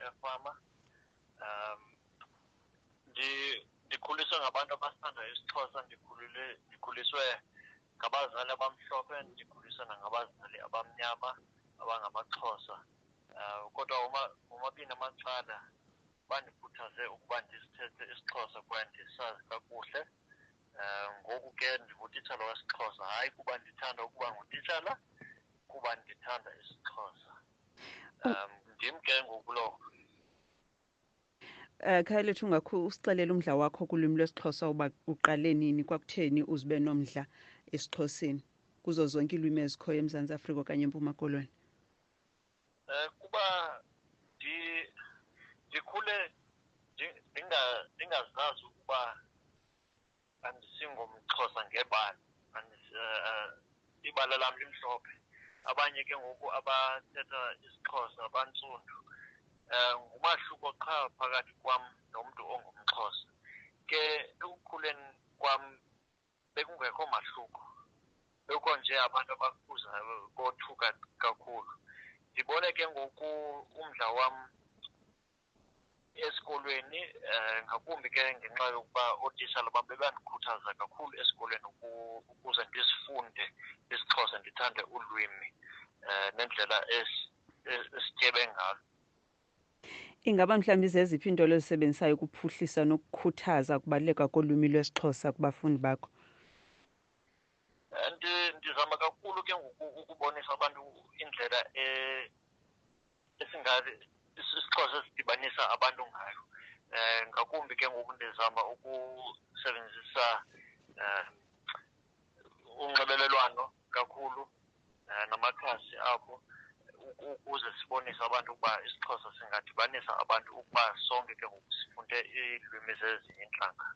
efama. Ndikhuliswe ngabantu abasithanda isiXhosa, ndikhuliswe ngabazali abamhlophe, ndikhuliswe nangabazali abamnyama abangamaXhosa. Kodwa omabini amacala bandikhuthaze ukuba ndisithethe isiXhosa kwaye ndisazi kakuhle. Ngoku ke ndingutitshala wesiXhosa, hayi kuba ndithanda ukuba ngutitshala, kuba ndithanda isiXhosa. Ndim ke ngoku lowo. Khayeleth, ungakho usixelela umdla wakho kulwimi lwesiXhosa uba uqale nini, kwakutheni uzibe nomdla esiXhoseni kuzo zonke iilwimi ezikhoyo eMzantsi Afrika okanye eMpuma Koloni? Kuba ndikhule ndingazazi ukuba andisingomXhosa ngebala, ibala lam limhlophe. Abanye ke ngoku abathetha isiXhosa abantsundu. Ngumahluko qha phakathi kwam nomntu ongumXhosa. Ke ekukhuleni kwam bekungekho mahluko, bekho nje abantu abakhuzayo bothuka kakhulu. Ndibone ke ngoku umdla wam esikolweni, ngakumbi ke ngenxa yokuba ootitshala bam bebandikhuthaza kakhulu esikolweni ukuze ndisifunde isiXhosa, ndithande ulwimi nendlela esityebe ngalo. Ingaba mhlawumbi zeziphi iinto ezisebenzisayo ukuphuhlisa nokukhuthaza ukubaluleka kolwimi lwesiXhosa kubafundi bakho? Ndizama kakhulu ke ngoku ukubonisa abantu indlela esingathi isiXhosa sidibanisa abantu ngayo. Ngakumbi ke ngoku ndizama ukusebenzisa unxibelelwano kakhulu namakhasi apho ukuze sibonise abantu ukuba isiXhosa singadibanisa abantu, ukuba sonke ke ngoku sifunde iilwimi zezinye iintlanga.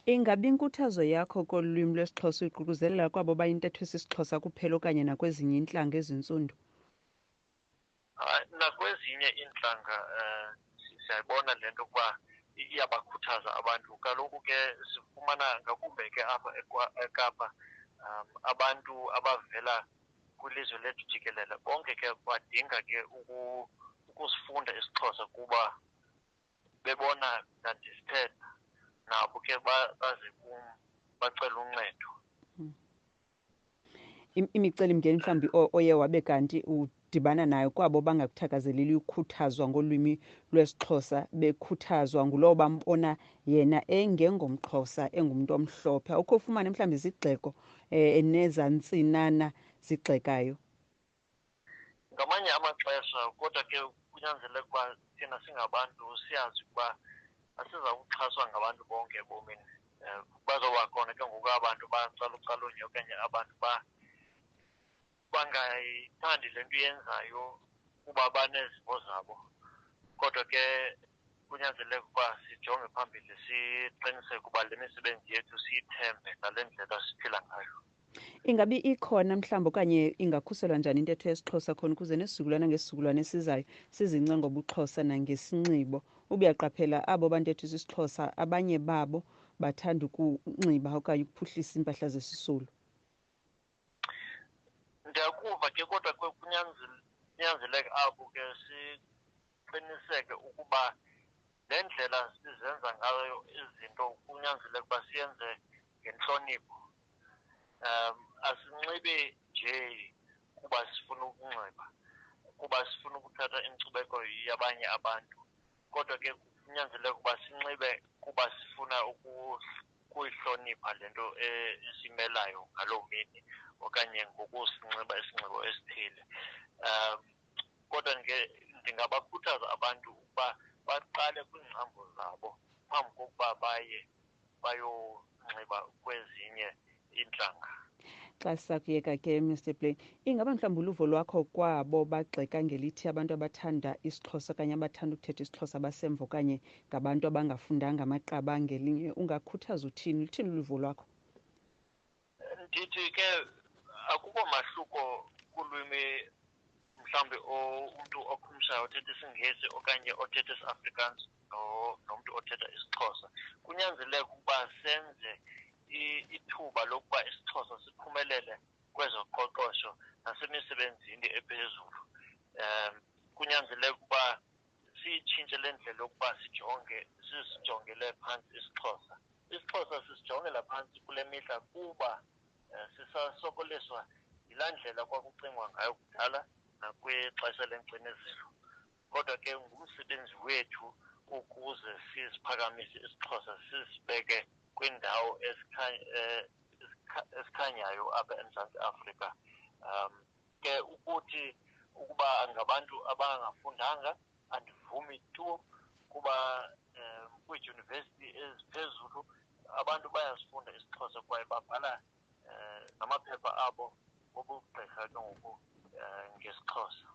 Ingaba inkuthazo yakho kolwimi lwesiXhosa uyiququzelela kwabo bayintetho esisiXhosa kuphela okanye nakwezinye iintlanga ezintsundu? Nakwezinye iintlanga siyayibona le nto ukuba iyabakhuthaza abantu. Kaloku ke sifumana ngakumbi ke apha eKapa abantu abavela kwilizwe lethu jikelele, bonke ke badinga ke ukusifunda isiXhosa kuba bebona ndandisithetha. Nabo ke baze kum bacela uncedo. Imicelimngeni mhlawumbi oye wabe kanti udibana nayo kwabo bangakuthakazeleli ukukhuthazwa ngolwimi lwesiXhosa, bekhuthazwa ngulowo bambona yena engengomXhosa, engumntu omhlophe, awukho ufumane mhlawumbi izigxeko nezantsinana zigxekayo? Ngamanye amaxesha, kodwa ke kunyanzeleka ukuba thina singabantu siyazi ukuba asizakuxhaswa ngabantu bonke ebomini. Bazoba khona ke ngoku abantu bacalucalunye okanye abantu bangayithandi le nto yenzayo kuba banezimvo zabo. Kodwa ke kunyanzeleka ukuba sijonge phambili, siqiniseke ukuba le misebenzi yethu siyithembe ngale ndlela siphila ngayo. Ingabi ikhona mhlawumbi okanye ingakhuselwa njani intetho yesiXhosa khona ukuze nesizukulwana ngesizukulwana esizayo sizingce ngobuXhosa nangesinxibo? Ubuyaqaphela abo bantetho isiXhosa, abanye babo bathanda ukunxiba okanye ukuphuhlisa iimpahla zesisulu. Ndiyakuva ke, kodwa ke kunyanzeleka abo ke siqiniseke ukuba le ndlela sizenza ngayo izinto kunyanzeleka ukuba siyenze ngentlonipho. Asinxibi nje kuba sifuna ukunxiba, kuba sifuna ukuthatha inkcubeko yabanye abantu, kodwa ke kunyanzeleka ukuba sinxibe kuba sifuna ukuyihlonipha le nto esimelayo ngaloo mini okanye ngokusinxiba isinxibo esithile. Kodwa ndingabakhuthaza abantu ukuba baqale kwiingcambu zabo phambi kokuba bayonxiba kwezinye iintlanga. Xa sisakuyeka ke Mr Plain, ingaba mhlawumbi uluvo lwakho kwabo bagxeka ngelithi abantu abathanda isiXhosa okanye abathanda ukuthetha isiXhosa basemva okanye ngabantu abangafundanga amaqaba ngelinye, ungakhuthaza uthini? Luthini uluvo lwakho? Ndithi ke akukho mahluko kulwimi mhlawumbi umntu okhumshayo othetha isiNgesi okanye othetha isiAfrikaans nomntu othetha isiXhosa. Kunyanzeleka ukuba senze ithuba lokuba isiXhosa siphumelele kwezoqoqosho nasemisebenzini ephezulu. Kunyanzeleka ukuba siyitshintshe sitshintshe le ndlela yokuba sisijongele phantsi isiXhosa. IsiXhosa sisijongela phantsi kule mihla kuba sisasokoliswa yilaa ndlela kwakucingwa ngayo kudala nakwixesha lenkcinezelo. Kodwa ke ngumsebenzi wethu ukuze siziphakamise isiXhosa sisibeke kwindawo esikhanyayo apha eMzantsi Afrika. Ke ukuthi ukuba ngabantu abangafundanga andivumi tu kuba kwiidyunivesithi eziphezulu abantu bayasifunda isiXhosa kwaye babhala namaphepha abo obugqirha ke ngoku ngesiXhosa.